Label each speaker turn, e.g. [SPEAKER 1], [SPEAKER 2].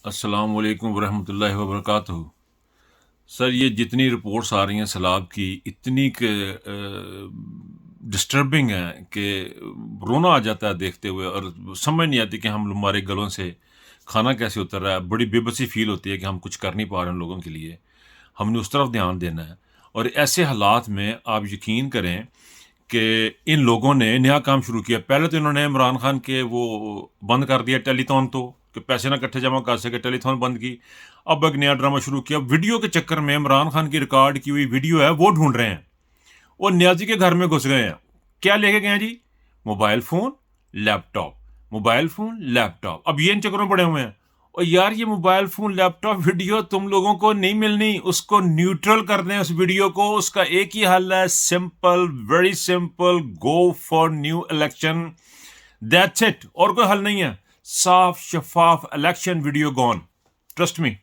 [SPEAKER 1] السلام علیکم ورحمۃ اللہ وبرکاتہ۔ سر، یہ جتنی رپورٹس آ رہی ہیں سیلاب کی اتنی ڈسٹربنگ ہیں کہ رونا آ جاتا ہے دیکھتے ہوئے، اور سمجھ نہیں آتی کہ ہمارے گلوں سے کھانا کیسے اتر رہا ہے۔ بڑی بے بسی فیل ہوتی ہے کہ ہم کچھ کر نہیں پا رہے ہیں لوگوں کے لیے، ہم نے اس طرف دھیان دینا ہے۔ اور ایسے حالات میں آپ یقین کریں کہ ان لوگوں نے نیا کام شروع کیا۔ پہلے تو انہوں نے عمران خان کے وہ بند کر دیا ٹیلی تھون، تو کہ پیسے نہ کٹھے جمع کر سکے، ٹیلی تھون بند کی۔ اب ایک نیا ڈرامہ شروع کیا، ویڈیو کے چکر میں عمران خان کی ریکارڈ کی ہوئی ویڈیو ہے وہ ڈھونڈ رہے ہیں۔ وہ نیازی کے گھر میں گھس گئے ہیں، کیا لے کے گئے ہیں جی؟ موبائل فون، لیپ ٹاپ، موبائل فون، لیپ ٹاپ۔ اب یہ ان چکروں پڑے ہوئے ہیں۔ اور یار یہ موبائل فون لیپ ٹاپ ویڈیو تم لوگوں کو نہیں ملنی، اس کو نیوٹرل کر دیں اس ویڈیو کو۔ اس کا ایک ہی حل ہے، simple, very simple, go for new election, that's it. اور کوئی حل نہیں ہے۔ صاف شفاف الیکشن ویڈیو گون، ٹرسٹ می۔